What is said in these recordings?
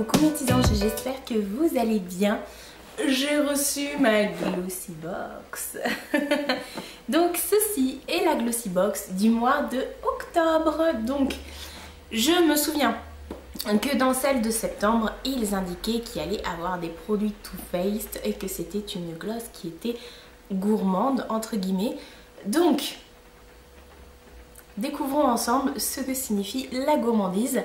coucou mes petits anges, j'espère que vous allez bien. J'ai reçu ma Glossy Box. Donc ceci est la Glossy Box du mois de octobre. Donc je me souviens que dans celle de septembre, ils indiquaient qu'il allait avoir des produits Too Faced et que c'était une gloss qui était gourmande entre guillemets. Donc découvrons ensemble ce que signifie la gourmandise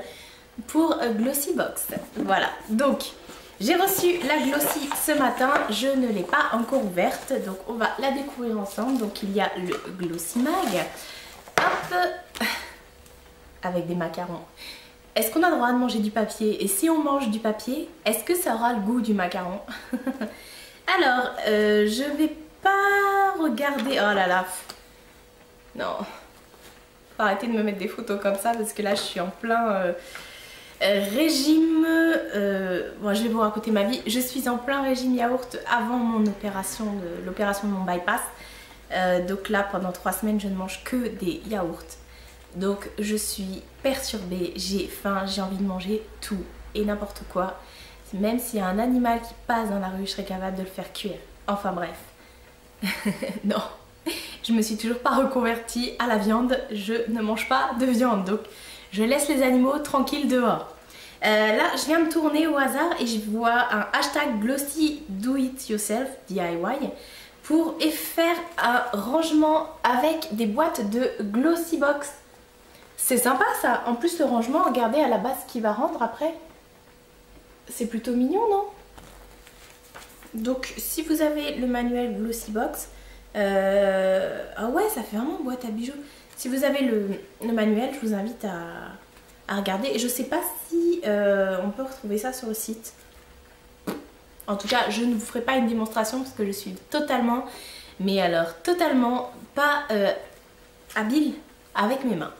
pour Glossy Box. Voilà, donc j'ai reçu la Glossy ce matin, je ne l'ai pas encore ouverte, donc on va la découvrir ensemble. Donc il y a le Glossy Mag, hop, avec des macarons. Est-ce qu'on a le droit de manger du papier? Et si on mange du papier, est-ce que ça aura le goût du macaron? Alors, je vais pas regarder... Oh là là, non, faut arrêter de me mettre des photos comme ça parce que là je suis en plein... régime, bon, je vais vous raconter ma vie. Je suis en plein régime yaourt avant mon opération, l'opération de mon bypass. Donc là, pendant 3 semaines, je ne mange que des yaourts. Donc je suis perturbée, j'ai faim, j'ai envie de manger tout et n'importe quoi. Même s'il y a un animal qui passe dans la rue, je serais capable de le faire cuire. Enfin bref. Non, je me suis toujours pas reconvertie à la viande. Je ne mange pas de viande. Donc je laisse les animaux tranquilles dehors. Là, je viens de tourner au hasard et je vois un hashtag Glossy Do It Yourself DIY pour faire un rangement avec des boîtes de Glossy Box. C'est sympa ça. En plus, le rangement, regardez à la base ce qu'il va rendre après. C'est plutôt mignon, non? Donc, si vous avez le manuel Glossy Box, ah ouais, ça fait vraiment boîte à bijoux. Si vous avez le manuel, je vous invite à regarder. Et je sais pas si on peut retrouver ça sur le site. En tout cas, je ne vous ferai pas une démonstration parce que je suis totalement, mais alors totalement pas habile avec mes mains.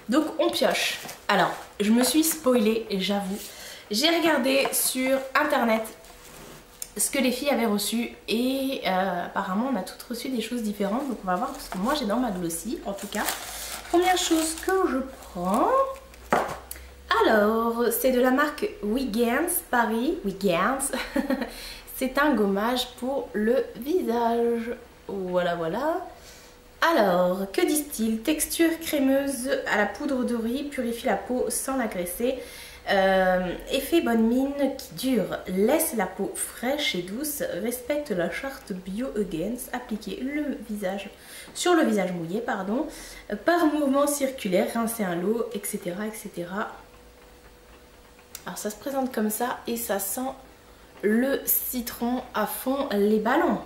Donc on pioche. Alors, je me suis spoilée, j'avoue. J'ai regardé sur internet ce que les filles avaient reçu et apparemment on a toutes reçu des choses différentes, donc on va voir parce que moi j'ai dans ma Glossy en tout cas. Première chose que je prends, alors c'est de la marque Wiggins Paris, Wiggins. C'est un gommage pour le visage, voilà voilà. Alors que disent-ils? Texture crémeuse à la poudre de riz, purifie la peau sans l'agresser. Effet bonne mine qui dure, laisse la peau fraîche et douce, respecte la charte Bio Against, appliquer sur le visage mouillé, pardon, par mouvement circulaire, rincer à l'eau, etc., etc. Alors ça se présente comme ça et ça sent le citron à fond, les ballons.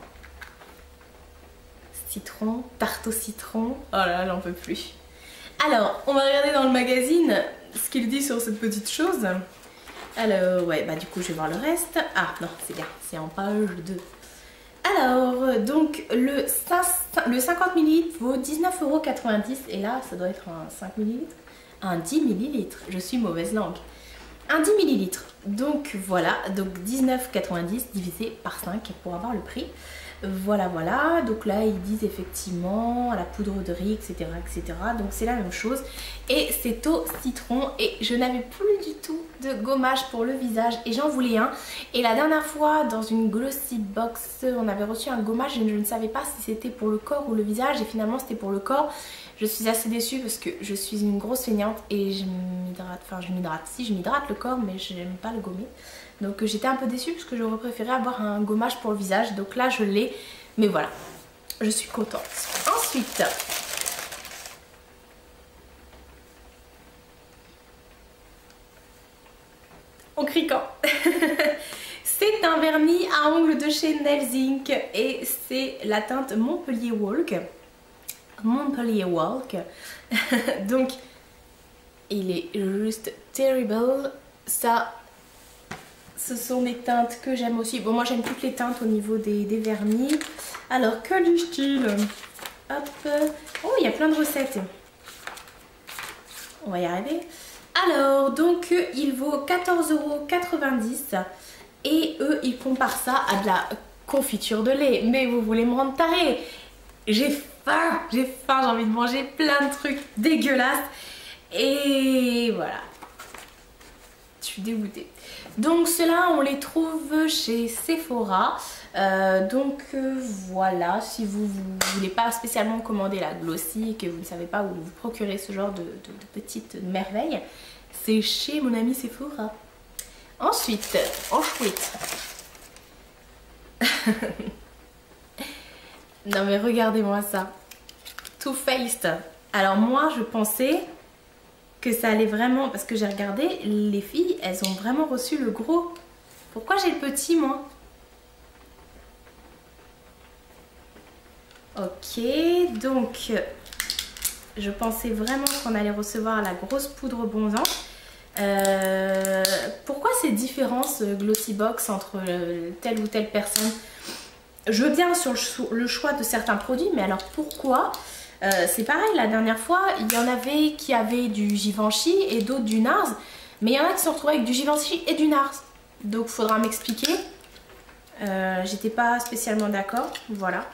Citron, tarte au citron, oh là j'en peux plus. Alors, on va regarder dans le magazine ce qu'il dit sur cette petite chose. Alors, ouais, bah du coup, je vais voir le reste. Ah, non, c'est bien, c'est en page 2. Alors, donc, le 50 ml vaut 19,90 € et là, ça doit être un 5 ml. Un 10 ml, je suis mauvaise langue. Un 10 ml, donc voilà, donc 19,90 divisé par 5 pour avoir le prix. Voilà, voilà, donc là ils disent effectivement à la poudre de riz, etc., etc. Donc c'est la même chose et c'est au citron et je n'avais plus du tout de gommage pour le visage et j'en voulais un. Et la dernière fois dans une Glossy Box, on avait reçu un gommage et je ne savais pas si c'était pour le corps ou le visage et finalement c'était pour le corps. Je suis assez déçue parce que je suis une grosse feignante et je m'hydrate le corps mais je n'aime pas le gommer. Donc j'étais un peu déçue parce que j'aurais préféré avoir un gommage pour le visage. Donc là je l'ai, mais voilà, je suis contente. Ensuite, en criquant, c'est un vernis à ongles de chez Nails Inc. Et c'est la teinte Montpellier Walk. Montpellier Walk. Donc il est juste terrible. Ça, ce sont des teintes que j'aime aussi. Bon, moi j'aime toutes les teintes au niveau des vernis. Alors que du style, hop, oh il y a plein de recettes. On va y arriver. Alors donc il vaut 14,90 € et eux ils comparent ça à de la confiture de lait. Mais vous voulez me rendre tarée? J'ai faim, j'ai envie de manger plein de trucs dégueulasses et voilà. Je suis dégoûtée. Donc ceux-là, on les trouve chez Sephora. Voilà, si vous ne voulez pas spécialement commander la Glossy et que vous ne savez pas où vous procurer ce genre de petites merveilles, c'est chez mon ami Sephora. Ensuite, ensuite. Non mais regardez-moi ça. Too Faced. Alors moi je pensais que ça allait vraiment, parce que j'ai regardé, les filles elles ont vraiment reçu le gros. Pourquoi j'ai le petit moi? Ok, donc je pensais vraiment qu'on allait recevoir la grosse poudre bronzante. Pourquoi ces différences Glossybox entre telle ou telle personne? Je veux bien sur le choix de certains produits, mais alors pourquoi? C'est pareil, la dernière fois, il y en avait qui avaient du Givenchy et d'autres du NARS, mais il y en a qui se sont retrouvés avec du Givenchy et du NARS. Donc il faudra m'expliquer. J'étais pas spécialement d'accord, voilà.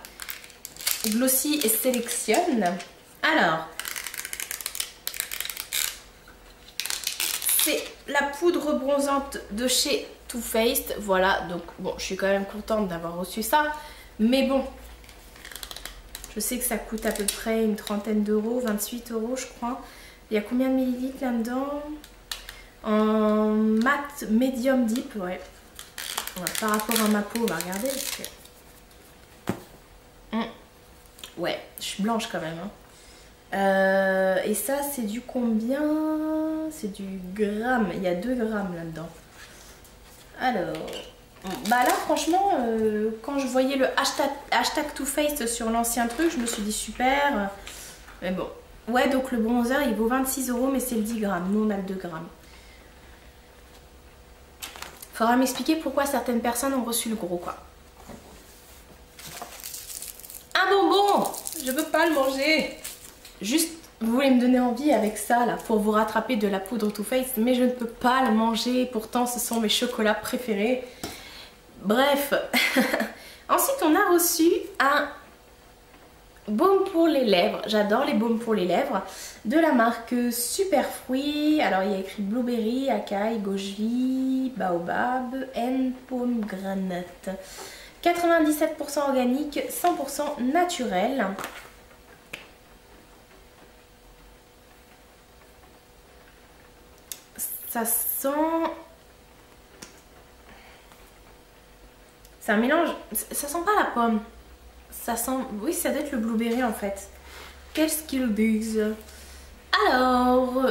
Glossy et sélectionne. Alors, c'est la poudre bronzante de chez Too Faced. Voilà, donc bon, je suis quand même contente d'avoir reçu ça. Mais bon, je sais que ça coûte à peu près une trentaine d'euros, 28 euros je crois. Il y a combien de millilitres là-dedans? En mat medium deep, ouais. Par rapport à ma peau, on va regarder. Parce que... Ouais, je suis blanche quand même. Hein. Et ça, c'est du combien? C'est du gramme. Il y a 2 grammes là-dedans. Alors, bah là, franchement, quand je voyais le hashtag Too Faced sur l'ancien truc, je me suis dit super. Mais bon. Ouais, donc le bronzer, il vaut 26 euros, mais c'est le 10 grammes. Nous, on a le 2 grammes. Faudra m'expliquer pourquoi certaines personnes ont reçu le gros, quoi. Un bonbon! Je veux pas le manger. Juste, vous voulez me donner envie avec ça, là, pour vous rattraper de la poudre Too Faced, mais je ne peux pas le manger. Pourtant, ce sont mes chocolats préférés. Bref. Ensuite, on a reçu un baume pour les lèvres. J'adore les baumes pour les lèvres. De la marque Super Fruits. Alors, il y a écrit Blueberry, Acai, Goji, Baobab, and Pomegranate. 97% organique, 100% naturel. Ça sent... C'est un mélange... Ça sent pas la pomme. Ça sent... Oui, ça doit être le blueberry en fait. Qu'est-ce qu'ils disent? Alors...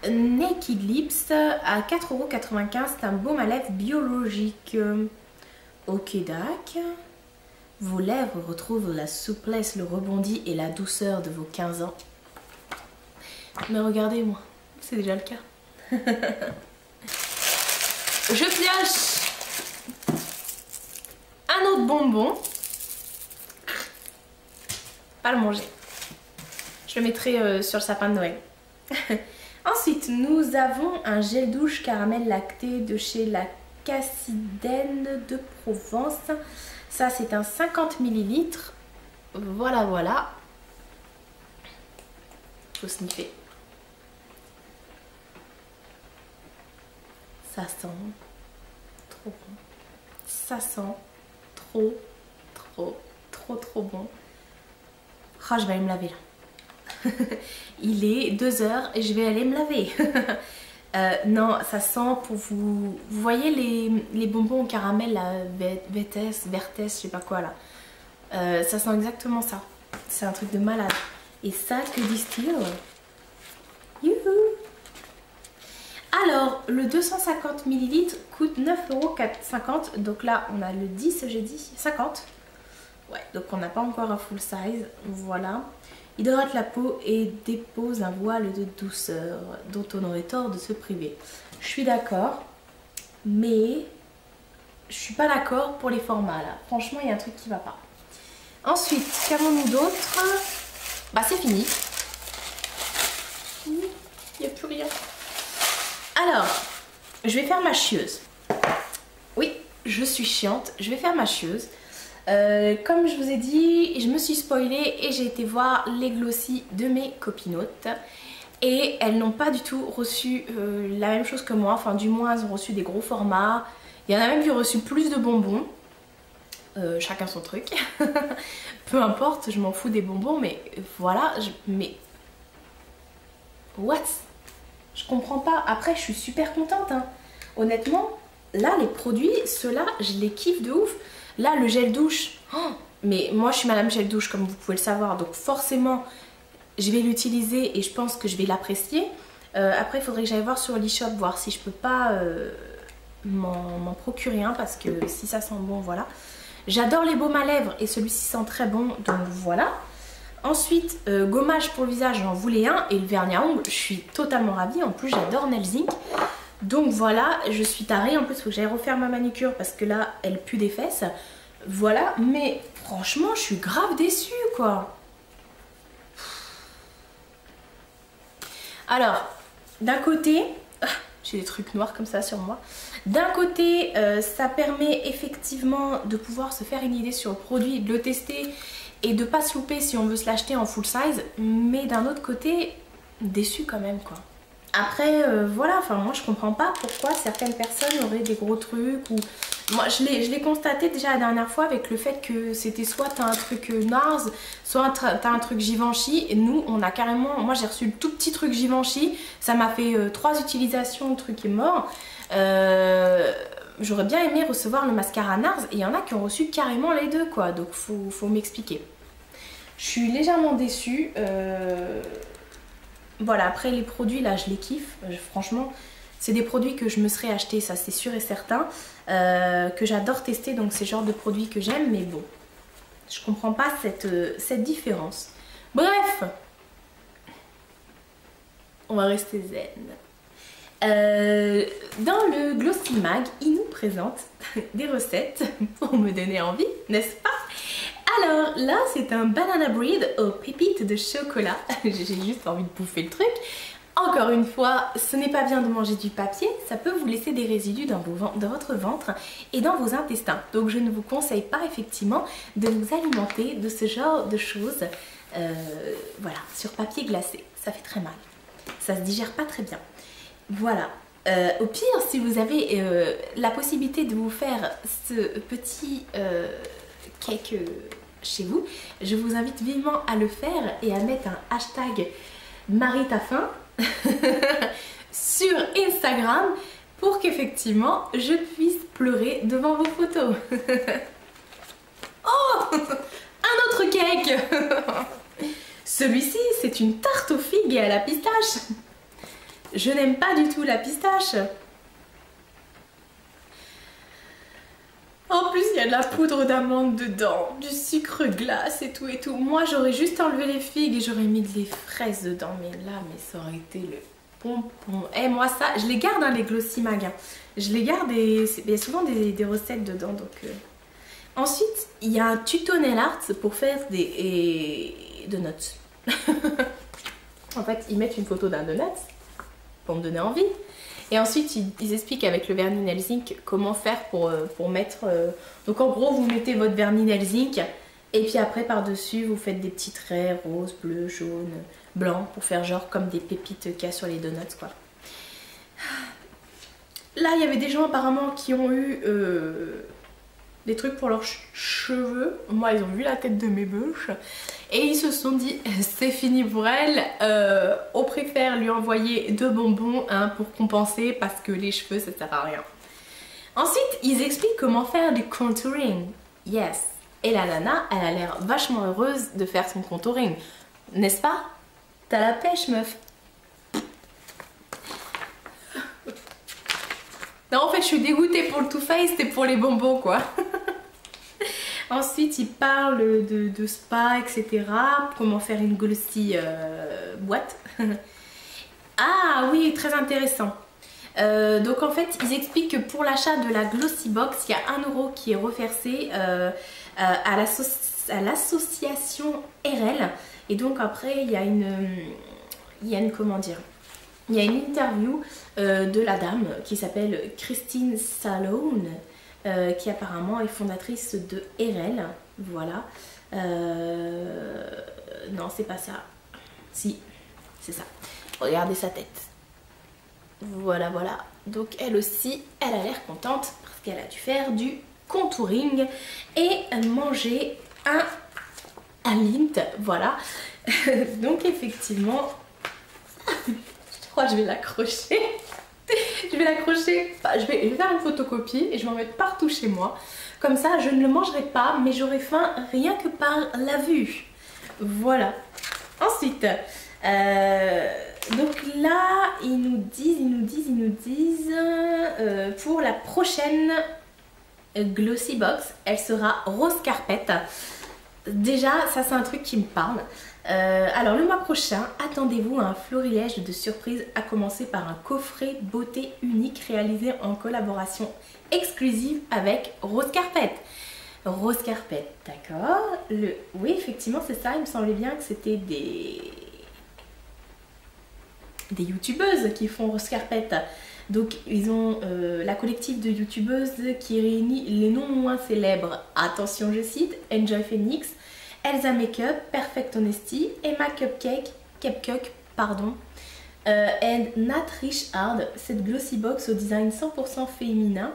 Naked Lips à 4,95 €. C'est un baume à lèvres biologique. Ok, dac. Vos lèvres retrouvent la souplesse, le rebondi et la douceur de vos 15 ans. Mais regardez-moi, c'est déjà le cas. Je pioche un autre bonbon. Pas le manger. Je le mettrai sur le sapin de Noël. Ensuite, nous avons un gel douche caramel lacté de chez la Cassidène de Provence. Ça, c'est un 50 ml. Voilà, voilà. Faut sniffer. Ça sent trop bon. Ça sent trop bon. Oh, je vais aller me laver là. Il est 2 h et je vais aller me laver. Non, ça sent pour vous... Vous voyez les bonbons au caramel, là, Vertes, je sais pas quoi là. Ça sent exactement ça. C'est un truc de malade. Et ça, que disent-ils? Youhou! Alors, le 250 ml coûte 9,50 €. Donc là, on a le 10, j'ai dit 50. Ouais, donc on n'a pas encore un full size. Voilà. Hydrate la peau et dépose un voile de douceur dont on aurait tort de se priver. Je suis d'accord, mais je suis pas d'accord pour les formats là. Franchement, il y a un truc qui va pas. Ensuite, qu'avons-nous d'autre? Bah, c'est fini. Il n'y a plus rien. Alors, je vais faire ma chieuse. Oui, je suis chiante. Je vais faire ma chieuse. Comme je vous ai dit, je me suis spoilée et j'ai été voir les Glossy de mes copinotes. et elles n'ont pas du tout reçu la même chose que moi, enfin du moins elles ont reçu des gros formats. Il y en a même qui ont reçu plus de bonbons. Chacun son truc. Peu importe, je m'en fous des bonbons, mais voilà, mais... What? Je comprends pas. Après, je suis super contente, hein. Honnêtement, là, les produits, ceux-là, je les kiffe de ouf. Là, le gel douche, oh, mais moi, je suis madame gel douche, comme vous pouvez le savoir, donc forcément, je vais l'utiliser et je pense que je vais l'apprécier. Après, il faudrait que j'aille voir sur l'e-shop, voir si je peux pas m'en procurer un, parce que si ça sent bon, voilà. J'adore les baumes à lèvres et celui-ci sent très bon, donc voilà. Ensuite, gommage pour le visage, j'en voulais un, et le vernis à ongles, je suis totalement ravie. En plus, j'adore Nails Inc. Donc voilà, je suis tarée. En plus, il faut que j'aille refaire ma manicure parce que là, elle pue des fesses. Voilà, mais franchement, je suis grave déçue, quoi. Alors, d'un côté, j'ai des trucs noirs comme ça sur moi. D'un côté, ça permet effectivement de pouvoir se faire une idée sur le produit, de le tester et de pas se louper si on veut se l'acheter en full size. Mais d'un autre côté, déçu quand même, quoi. Après, voilà, enfin moi je comprends pas pourquoi certaines personnes auraient des gros trucs ou... Moi je l'ai constaté déjà la dernière fois avec le fait que c'était soit t'as un truc NARS, soit t'as un truc Givenchy. Et nous on a carrément... Moi j'ai reçu le tout petit truc Givenchy, ça m'a fait 3 utilisations, le truc est mort. J'aurais bien aimé recevoir le mascara NARS et il y en a qui ont reçu carrément les deux, quoi. Donc faut m'expliquer. Je suis légèrement déçue. Voilà, après les produits là je les kiffe, franchement c'est des produits que je me serais acheté, ça c'est sûr et certain, que j'adore tester, donc c'est le genre de produits que j'aime, mais bon, je comprends pas cette différence. Bref, on va rester zen. Dans le Glossy Mag, il nous présente des recettes pour me donner envie, n'est-ce pas? Alors là, c'est un banana bread aux pépites de chocolat. J'ai juste envie de bouffer le truc. Encore une fois, ce n'est pas bien de manger du papier, ça peut vous laisser des résidus dans votre ventre et dans vos intestins. Donc je ne vous conseille pas effectivement de vous alimenter de ce genre de choses, voilà, sur papier glacé. Ça fait très mal, ça se digère pas très bien. Voilà. Au pire, si vous avez la possibilité de vous faire ce petit cake chez vous, je vous invite vivement à le faire et à mettre un hashtag Marie ta faim sur Instagram pour qu'effectivement je puisse pleurer devant vos photos. Oh, un autre cake. Celui-ci, c'est une tarte aux figues et à la pistache. Je n'aime pas du tout la pistache. En plus, il y a de la poudre d'amande dedans, du sucre glace et tout et tout. Moi, j'aurais juste enlevé les figues et j'aurais mis des fraises dedans. Mais là, ça aurait été le pompon. Et moi, ça, je les garde, hein, les Glossy Mag. Je les garde et il y a souvent des recettes dedans. Donc, ensuite, il y a un tuto nail art pour faire des donuts. En fait, ils mettent une photo d'un donut pour me donner envie. Et ensuite, ils expliquent avec le vernis Nails Inc comment faire pour mettre... Donc en gros, vous mettez votre vernis Nails Inc et puis après, par-dessus, vous faites des petits traits roses, bleus, jaunes, blancs pour faire genre comme des pépites qu'il y a sur les donuts, quoi. Là, il y avait des gens apparemment qui ont eu des trucs pour leurs cheveux. Moi, ils ont vu la tête de mes bûches et ils se sont dit c'est fini pour elle, on préfère lui envoyer 2 bonbons, hein, pour compenser parce que les cheveux ça sert à rien. Ensuite ils expliquent comment faire du contouring. Yes, et la nana elle a l'air vachement heureuse de faire son contouring, n'est-ce pas? T'as la pêche, meuf. Non, en fait je suis dégoûtée pour le Too Faced et pour les bonbons, quoi. Ensuite, il parle de spa, etc. Comment faire une glossy boîte. Ah oui, très intéressant. Donc en fait, ils expliquent que pour l'achat de la Glossy Box, il y a 1 € qui est reversé à l'association RL. Et donc après, il y a une comment dire, il y a une interview de la dame qui s'appelle Christine Salone. Qui apparemment est fondatrice de RL, voilà. Non, c'est pas ça. Si, c'est ça. Regardez sa tête. Voilà, voilà. Donc elle aussi, elle a l'air contente parce qu'elle a dû faire du contouring et manger un lint. Voilà. Donc effectivement, je crois que je vais l'accrocher. Je vais l'accrocher. Enfin, je vais faire une photocopie et je vais en mettre partout chez moi. Comme ça, je ne le mangerai pas, mais j'aurai faim rien que par la vue. Voilà. Ensuite, donc là, ils nous disent pour la prochaine Glossy Box, elle sera rose carpette. Déjà, ça c'est un truc qui me parle. Alors le mois prochain, attendez-vous à un florilège de surprises, à commencer par un coffret beauté unique réalisé en collaboration exclusive avec Rose Carpet. Rose Carpet, d'accord. Oui, effectivement, c'est ça. Il me semblait bien que c'était des youtubeuses qui font Rose Carpet. Donc ils ont la collective de youtubeuses qui réunit les noms moins célèbres. Attention, je cite: Enjoy Phoenix, Elsa Makeup, Perfect Honesty, Emma Cupcake, pardon, and Nat Richard. Cette glossy box au design 100% féminin,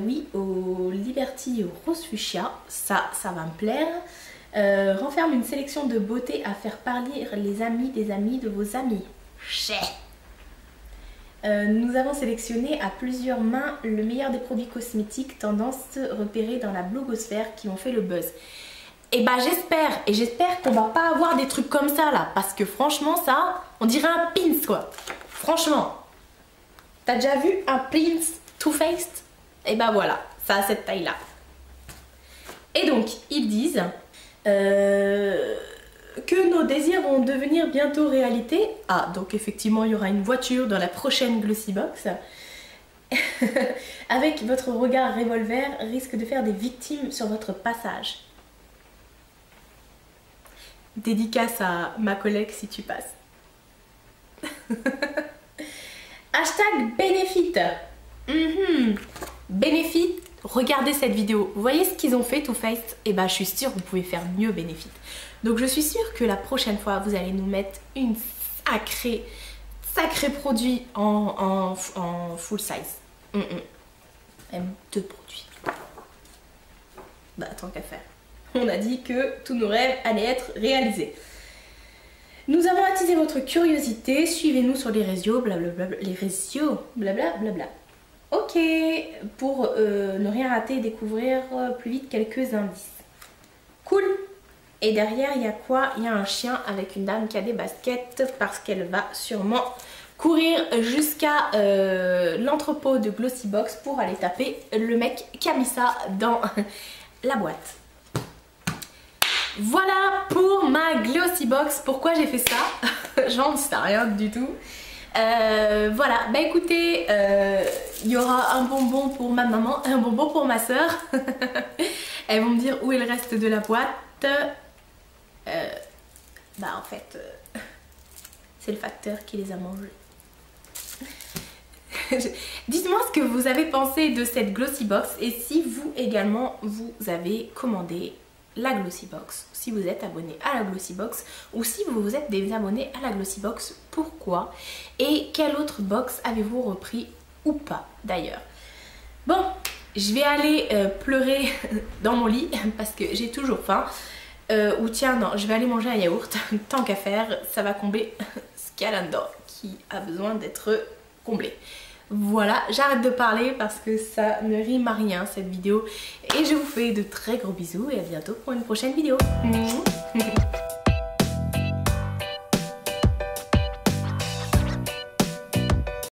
oui, au Liberty Rose Fuchsia, ça va me plaire. Renferme une sélection de beauté à faire parler les amis des amis de vos amis. Nous avons sélectionné à plusieurs mains le meilleur des produits cosmétiques tendance repérés dans la blogosphère qui ont fait le buzz. Et bah j'espère qu'on va pas avoir des trucs comme ça là, parce que franchement ça, on dirait un pins quoi. Franchement, t'as déjà vu un pins Too Faced? Et bah voilà, ça a cette taille là. Et donc ils disent que nos désirs vont devenir bientôt réalité. Ah, donc effectivement il y aura une voiture dans la prochaine Glossy Box. Avec votre regard revolver risque de faire des victimes sur votre passage. Dédicace à ma collègue si tu passes. Hashtag Benefit. Benefit, regardez cette vidéo. Vous voyez ce qu'ils ont fait Too Faced? Et bah je suis sûre que vous pouvez faire mieux Benefit. Donc je suis sûre que la prochaine fois vous allez nous mettre une sacré produit en full size. Même 2 produits. Bah tant qu'à faire. On a dit que tous nos rêves allaient être réalisés. Nous avons attisé votre curiosité. Suivez-nous sur les réseaux, blablabla. Les réseaux, blablabla. Ok, pour ne rien rater et découvrir plus vite quelques indices. Cool. Et derrière, il y a quoi? Il y a un chien avec une dame qui a des baskets parce qu'elle va sûrement courir jusqu'à l'entrepôt de Glossy Box pour aller taper le mec qui a mis ça dans la boîte. Voilà pour ma Glossy Box. Pourquoi j'ai fait ça? J'en sais rien du tout. Voilà, bah écoutez, il y aura un bonbon pour ma maman, un bonbon pour ma soeur. Elles vont me dire où est le reste de la boîte. Bah en fait, c'est le facteur qui les a mangés. Dites-moi ce que vous avez pensé de cette Glossy Box et si vous également vous avez commandé la Glossy Box, si vous êtes abonné à la Glossy Box ou si vous vous êtes désabonné à la Glossy Box, pourquoi et quelle autre box avez-vous repris ou pas d'ailleurs. Bon, je vais aller pleurer dans mon lit parce que j'ai toujours faim. Ou tiens, non, je vais aller manger un yaourt, tant qu'à faire, ça va combler ce qu'il y a là-dedans qui a besoin d'être comblé. Voilà, j'arrête de parler parce que ça ne rime à rien cette vidéo. Et je vous fais de très gros bisous et à bientôt pour une prochaine vidéo.